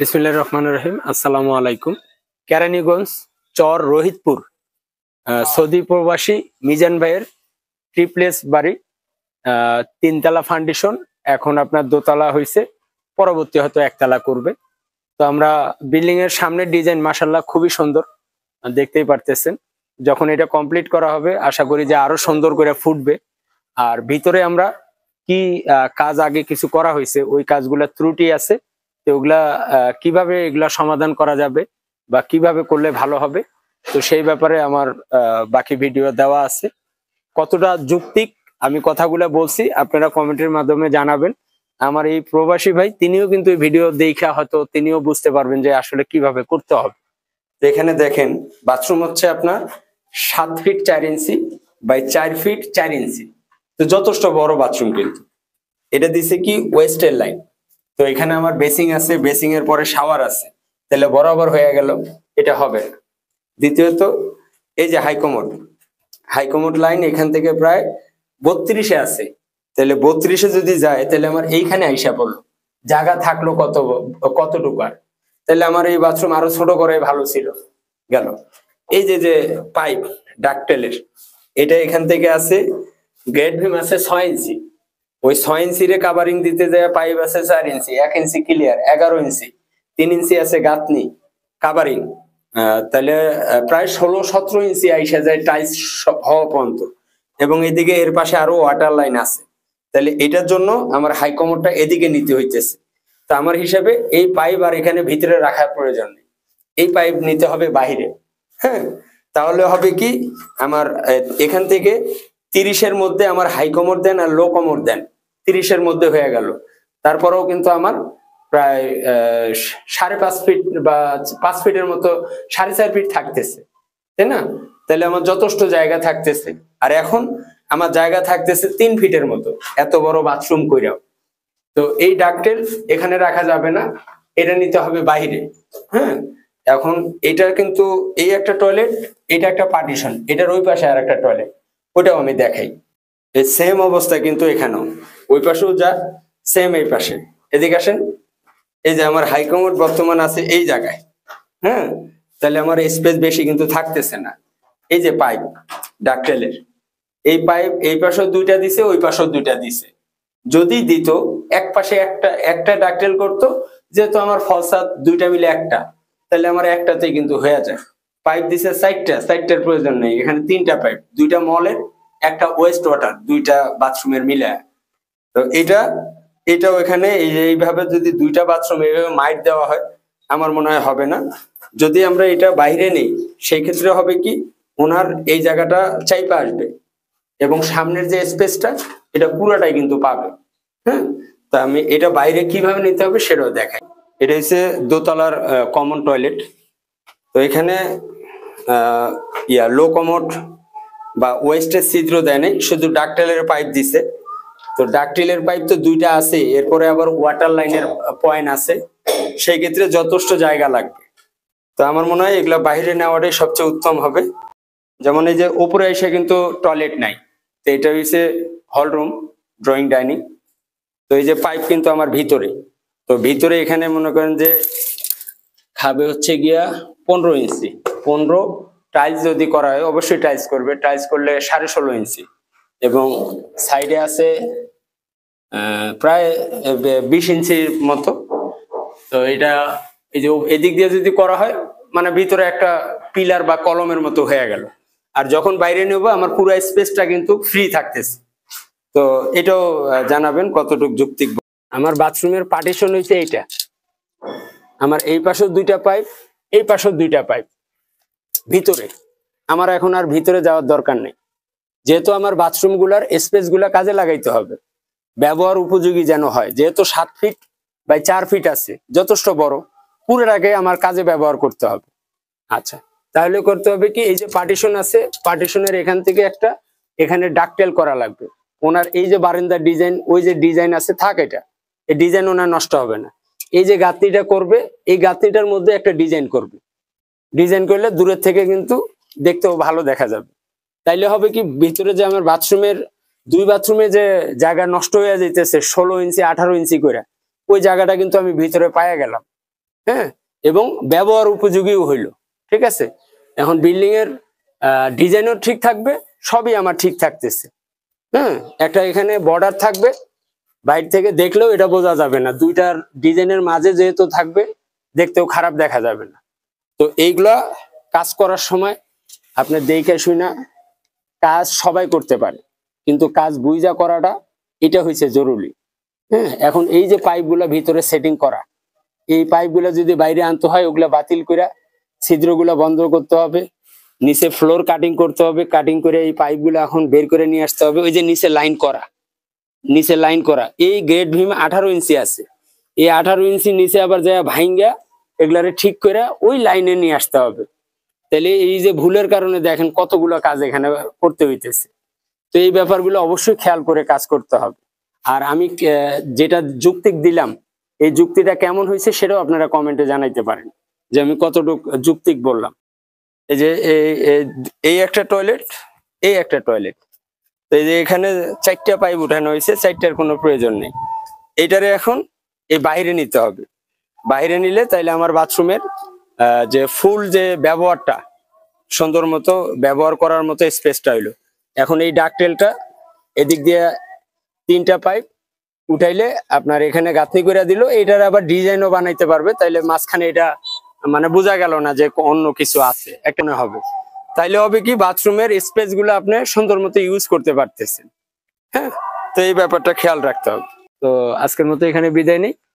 বিসমিল্লাহির রহমানির রহিম। আসসালামু আলাইকুম। কেরানীগঞ্জ চর রোহিতপুর সৌদি প্রবাসী মিজান ভাইয়ের ট্রিপ্লেস বাড়ি, তিনতলা ফাউন্ডেশন, এখন আপনার দোতলা হয়েছে, পরবর্তী হয়তো একতলা করবে। তো আমরা বিল্ডিং এর সামনের ডিজাইন মাশাআল্লাহ খুবই সুন্দর, দেখতেই পারতেছেন। যখন এটা কমপ্লিট করা হবে আশা করি যে আরো সুন্দর করে ফুটবে। আর ভিতরে আমরা কি কাজ আগে কিছু করা হয়েছে, ওই কাজগুলা ত্রুটি আছে, তো ওগুলা কিভাবে এগুলা সমাধান করা যাবে বা কিভাবে করলে ভালো হবে, তো সেই ব্যাপারে আমার বাকি ভিডিও দেওয়া আছে। কতটা যৌক্তিক আমি কথাগুলো বলছি আপনারা কমেন্টের মাধ্যমে জানাবেন। আমার এই প্রবাসী ভাই তিনিও কিন্তু এই ভিডিও দেখে হয়তো তিনিও বুঝতে পারবেন যে আসলে কিভাবে করতে হবে। তো এখানে দেখেন বাথরুম হচ্ছে আপনার 7 ফিট 4 ইঞ্চি বাই 4 ফিট 4 ইঞ্চি, তো যথেষ্ট বড় বাথরুম। কিন্তু এটা দিছে কি ওয়েস্টের লাইন। তো এখানে আমার বেসিং আছে, বেসিং এর পরে শাওয়ার আছে, তাহলে বরাবর হয়ে গেল, এটা হবে না। দ্বিতীয়ত এই যে হাইকমোড, হাইকমোড লাইন এখান থেকে প্রায় 32-এ আছে, তাহলে 32-এ যদি যায় তাহলে আমার এইখানে আইসা পড়লো, জায়গা থাকলো কতটুকু আর, তাহলে আমার এই বাথরুম আরো ছোট করে ভালো ছিল গেল। এই যে যে পাইপ ডাকটেলের, এটা এখান থেকে আছে, গ্রেড ভিম আছে 6 ইঞ্চি, ওই 6 ইঞ্চি রে কাভারিং দিতে যায় পাইপ আছে 4 ইঞ্চি, 1 ইঞ্চি ক্লিয়ার, 11 ইঞ্চি, 3 ইঞ্চি আছে গাঁথনি কাভারিং, তাহলে প্রায় 16-17 ইঞ্চি আইসা যায় টাইলস হওয়া পর্যন্ত। এবং এদিকে এর পাশে আরো ওয়াটার লাইন আছে, তাহলে এটার জন্য আমার হাইকমোডটা এদিকে নিতে হইতেছে। তো আমার হিসাবে এই পাইপ আর এখানে ভিতরে রাখার প্রয়োজন নেই, এই পাইপ নিতে হবে বাহিরে। হ্যাঁ, তাহলে হবে কি আমার এখান থেকে 30-এর মধ্যে আমার হাই কমোড দেন আর লো কমোড দেন, 30-এর মধ্যে হয়ে গেল। তারপরেও কিন্তু আমার প্রায় 5.5 ফিট বা 5 ফিটের মতো, 4.5 ফিট থাকতেছে, তাই না? তাহলে আমার যথেষ্ট জায়গা থাকতেছে। আর এখন আমার জায়গা থাকতেছে 3 ফিটের মতো, এত বড় বাথরুম কইরাও। তো এই ডাকটেল এখানে রাখা যাবে না, এটা নিতে হবে বাইরে। হ্যাঁ, এখন এটা কিন্তু এই একটা টয়লেট, এটা একটা পার্টিশন, এটার ওই পাশে আর একটা টয়লেট, ওটাও আমি দেখাই। এই সেম অবস্থা কিন্তু এখানেও, ওই পাশেও যা সেম, এই পাশে। এদিকে আসেন, এই যে আমার হাইকমোড বর্তমান আছে এই জায়গায়। হ্যাঁ, তাহলে আমার স্পেস বেশি কিন্তু থাকতেছে না। এই যে পাইপ ডাকটেলের, এই পাইপ এই পাশেও 2টা দিছে, ওই পাশেও 2টা দিছে। যদি দিত এক পাশে একটা একটা ডাকটেল করতো, যেহেতু আমার ফলসাদ 2টা মিলে একটা, তাহলে আমার একটাতেই কিন্তু হয়ে যায়। পাইপ দিছে 4টার প্রয়োজন নেই, এখানে 3টা পাইপ, 2টা মলের, একটা ওয়েস্ট ওয়াটার, 2টা বাথরুমের মিলে। তো এটাও এখানে এইভাবে যদি 2টা বাথরুম এইভাবে মাইট দেওয়া হয়, আমার মনে হয় হবে না। যদি আমরা এটা বাইরে নেই, সেই ক্ষেত্রে হবে কি ওনার এই জায়গাটা চাইপা আসবে এবং সামনের যে স্পেসটা এটা পুরোটাই কিন্তু পাবে। হ্যাঁ, তা আমি এটা বাইরে কিভাবে নিতে হবে সেটাও দেখাই। এটা হচ্ছে দোতলার কমন টয়লেট। তো এখানে লো কমোড বা ওয়েস্টের ছিদ্র দেয় নাই, শুধু ডাকটেলের পাইপ দিছে। তো ডাকটেলের পাইপ তো 2টা আছে, এরপরে আবার ওয়াটার লাইনের পয়েন্ট আছে, সেই ক্ষেত্রে যথেষ্ট জায়গা লাগবে। তো আমার মনে হয় এগুলা বাইরে নেওয়াটাই সবচেয়ে উত্তম হবে। যেমন এই যে উপরে এসে কিন্তু টয়লেট নাই, তো এটা হচ্ছে হল রুম, ড্রয়িং ডাইনিং। তো এই যে পাইপ কিন্তু আমার ভিতরে, তো ভিতরে এখানে মনে করেন যে খাবে হচ্ছে গিয়া 15 ইঞ্চি, 15 টাইলস যদি করা হয় অবশ্যই টাইলস করবে, টাইলস করলে 16.5 ইঞ্চি। এবং সাইডে আছে প্রায় 20 ইঞ্চির মতো। তো এটা এই যে এদিক দিয়ে যদি করা হয় মানে ভিতরে একটা পিলার বা কলমের মতো হয়ে গেল। আর যখন বাইরে নেবো আমার পুরো স্পেসটা কিন্তু ফ্রি থাকতেছে। তো এটাও জানাবেন কতটুকু যৌক্তিক। আমার বাথরুমের পার্টিশন হইছে এইটা, আমার এই পাশেও 2টা পাইপ, এই পাশেও 2টা পাইপ ভিতরে। আমার এখন আর ভিতরে যাওয়ার দরকার নেই, যেহেতু আমার বাথরুম গুলার স্পেস গুলা কাজে লাগাইতে হবে, ব্যবহার উপযোগী যেন হয়। যেহেতু 7 ফিট বাই 4 ফিট আছে, যথেষ্ট বড়, পুরোটাকে আমার কাজে ব্যবহার করতে হবে। আচ্ছা, তাহলে করতে হবে কি, এই যে পার্টিশন আছে, পার্টিশনের এখান থেকে একটা এখানে ডাকটেল করা লাগবে। ওনার এই যে বারান্দার ডিজাইন, ওই যে ডিজাইন আছে থাক, এটা এই ডিজাইন ওনার নষ্ট হবে না। এই যে গাঁথনিটা করবে, এই গাঁথনিটার মধ্যে একটা ডিজাইন করবে, ডিজাইন করলে দূরের থেকে কিন্তু দেখতেও ভালো দেখা যাবে। তাইলে হবে কি, ভিতরে যে আমার বাথরুমের 2 বাথরুমে যে জায়গা নষ্ট হয়ে যাইতেছে 16 ইঞ্চি 18 ইঞ্চি করে, ওই জায়গাটা কিন্তু আমি ভিতরে পাইয়া গেলাম। হ্যাঁ, এবং ব্যবহার উপযোগীও হইলো। ঠিক আছে, এখন বিল্ডিং এর ডিজাইনও ঠিক থাকবে, সবই আমার ঠিক থাকতেছে। হ্যাঁ, একটা এখানে বর্ডার থাকবে, বাইরে থেকে দেখলেও এটা বোঝা যাবে না, দুইটার ডিজাইনের মাঝে যেহেতু থাকবে দেখতেও খারাপ দেখা যাবে না। তো এইগুলা কাজ করার সময় আপনি দেখে শুনে কাজ সবাই করতে পারে, কিন্তু কাজ বুঝা করাটা এটা হচ্ছে জরুরি। হ্যাঁ, এখন এই যে পাইপগুলা ভিতরে সেটিং করা, এই পাইপগুলা যদি বাইরে আনতে হয় ওগুলা বাতিল করে ছিদ্রগুলা বন্ধ করতে হবে, নিচে ফ্লোর কাটিং করতে হবে, কাটিং করে এই পাইপগুলো এখন বের করে নিয়ে আসতে হবে। ওই যে নিচে লাইন করা, নিচে লাইন করা, এই গ্রেড ভীম 18 ইঞ্চি আছে, এই 18 ইঞ্চি নিচে আবার যায় ভাইঙ্গা এগুলারে ঠিক করে ওই লাইনে নিয়ে আসতে হবে। তাহলে এই যে ভুলের কারণে দেখেন কতগুলো কাজ এখানে করতে হইতেছে। তো এই ব্যাপারগুলো অবশ্যই খেয়াল করে কাজ করতে হবে। আর আমি যেটা যুক্তিক দিলাম, এই যুক্তিটা কেমন হয়েছে সেটাও আপনারা কমেন্টে জানাইতে পারেন যে আমি কতটুকু যুক্তিক বললাম। এই যে এই একটা টয়লেট, এই একটা টয়লেট, তো এই যে এখানে 4টা পাইপ উঠানো হয়েছে, 4টার কোনো প্রয়োজন নেই। এইটারে এখন এই বাইরে নিতে হবে, বাইরে নিলে তাইলে আমার বাথরুমের যে ফুল যে ব্যবহারটা সুন্দর মতো ব্যবহার করার মতো স্পেসটা হইলো। এখন এই ডাকটেলটা এদিক দিয়ে 3টা পাইপ উঠাইলে আপনার এখানে গাঁথনি করে দিল, এইটার আবার ডিজাইনও বানাইতে পারবে, তাইলে মাঝখানে এটা মানে বোঝা গেল না যে অন্য কিছু আছে, একটা হবে। তাইলে হবে কি বাথরুমের স্পেস গুলো আপনি সুন্দর মতো ইউজ করতে পারতেছেন। হ্যাঁ, তো এই ব্যাপারটা খেয়াল রাখতে হবে। তো আজকের মতো এখানে বিদায় নেই।